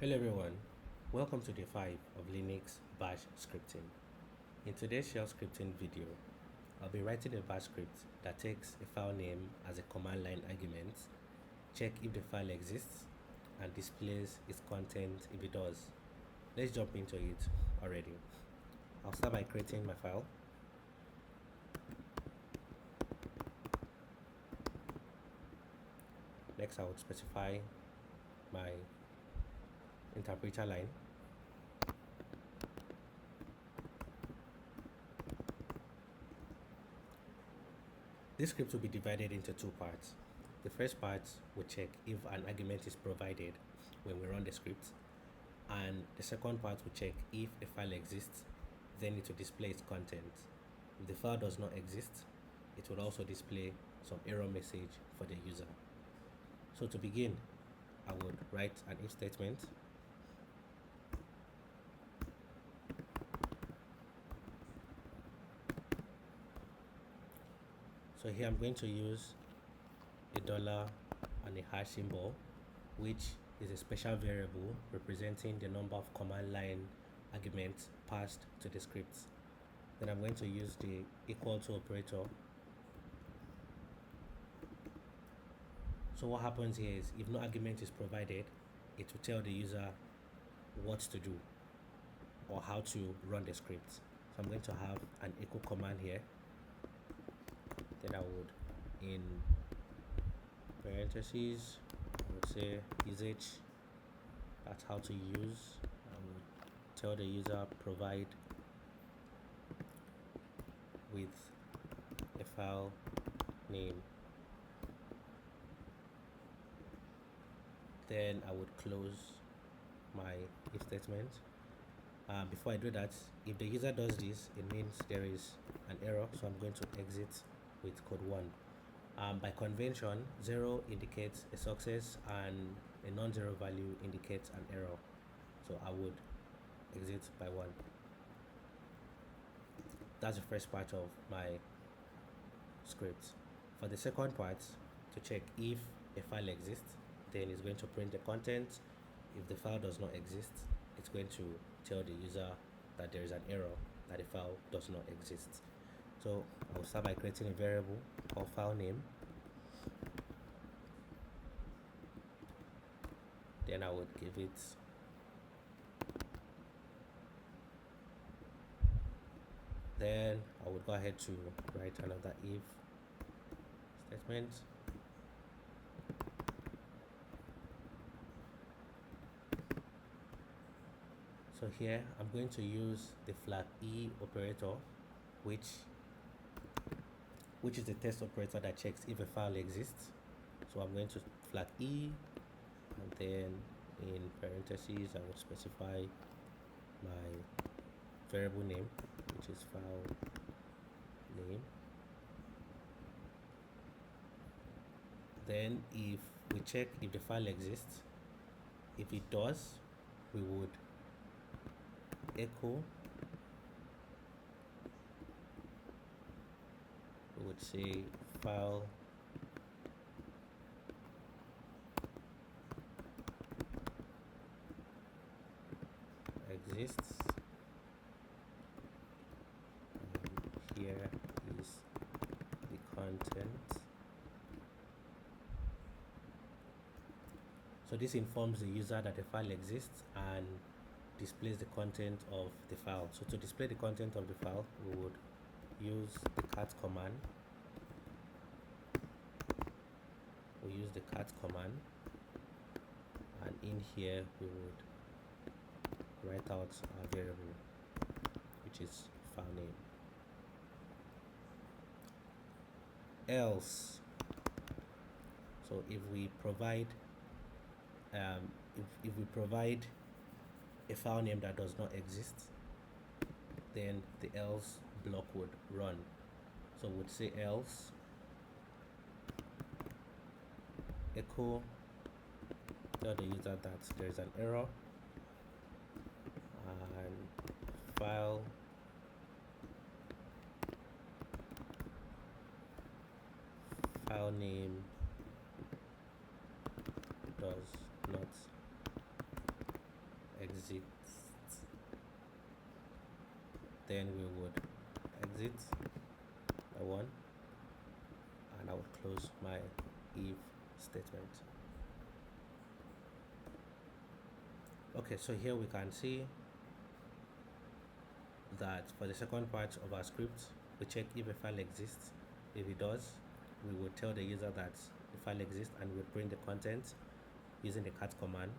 Hello everyone, welcome to day 5 of Linux Bash scripting. In today's shell scripting video, I'll be writing a bash script that takes a file name as a command line argument, check if the file exists, and displays its content if it does. Let's jump into it already. I'll start by creating my file. Next, I would specify my interpreter line. This script will be divided into two parts. The first part will check if an argument is provided when we run the script, and the second part will check if a file exists, then it will display its content. If the file does not exist, it will also display some error message for the user. So to begin, I would write an if statement. So here I'm going to use a dollar and a hash symbol, which is a special variable representing the number of command line arguments passed to the script. Then I'm going to use the equal to operator. So what happens here is if no argument is provided, it will tell the user what to do or how to run the script. So I'm going to have an echo command here. Then I would, in parentheses, I would say usage. That's how to use. I would tell the user provide with a file name. Then I would close my if statement. Before I do that, if the user does this, it means there is an error, so I'm going to exit with code 1. By convention, 0 indicates a success and a non-zero value indicates an error, so I would exit by 1. That's the first part of my script. For the second part, to check if a file exists, then it's going to print the content. If the file does not exist, it's going to tell the user that there is an error, that the file does not exist. So I will start by creating a variable called file name. Then I would give it then I would go ahead to write another if statement. So here I'm going to use the flag E operator, which is the test operator that checks if a file exists. So I'm going to flag E, and then in parentheses I will specify my variable name, which is file name. Then if we check if the file exists, if it does, we would echo, we would say file exists, and here is the content. So this informs the user that the file exists and displays the content of the file. So to display the content of the file, we would use the cat command. We use the cat command, and in here we would write out our variable, which is file name. Else, so if we provide if we provide a file name that does not exist, then the else block would run. So we'd say else echo, tell the user that there is an error, and file name does not then we would exit the one, and I would close my if statement. Okay, so here we can see that for the second part of our script, we check if a file exists. If it does, we would tell the user that the file exists and we'll print the content using the cat command.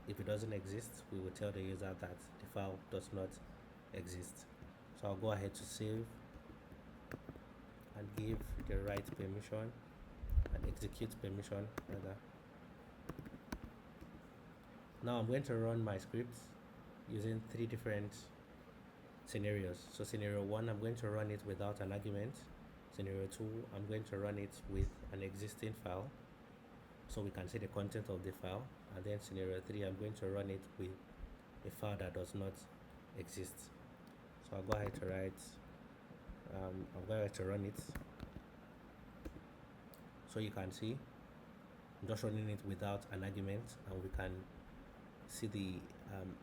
If it doesn't exist, we will tell the user that the file does not exist. So I'll go ahead to save and give the write permission and execute permission rather. Now I'm going to run my script using 3 different scenarios. So scenario 1, I'm going to run it without an argument. Scenario 2, I'm going to run it with an existing file so we can see the content of the file. And then scenario 3, I'm going to run it with a file that does not exist. So I'll go ahead to write, I'm going to run it. So you can see I'm just running it without an argument, and we can see the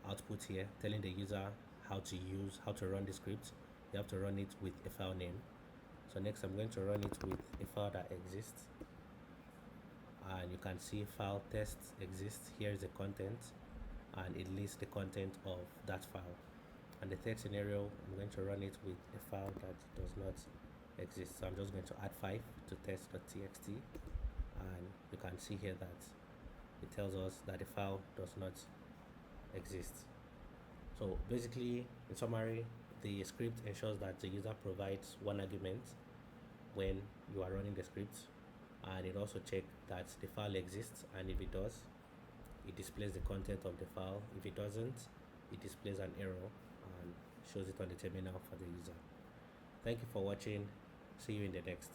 output here telling the user how to run the script. You have to run it with a file name. So next I'm going to run it with a file that exists, and you can see file test exists. Here is the content, and it lists the content of that file. And the third scenario, I'm going to run it with a file that does not exist. So I'm just going to add 5 to test.txt, and you can see here that it tells us that the file does not exist. So basically, in summary, the script ensures that the user provides one argument when you are running the script, and it also checks that the file exists, and if it does, it displays the content of the file. If it doesn't, it displays an error and shows it on the terminal for the user. Thank you for watching. See you in the next.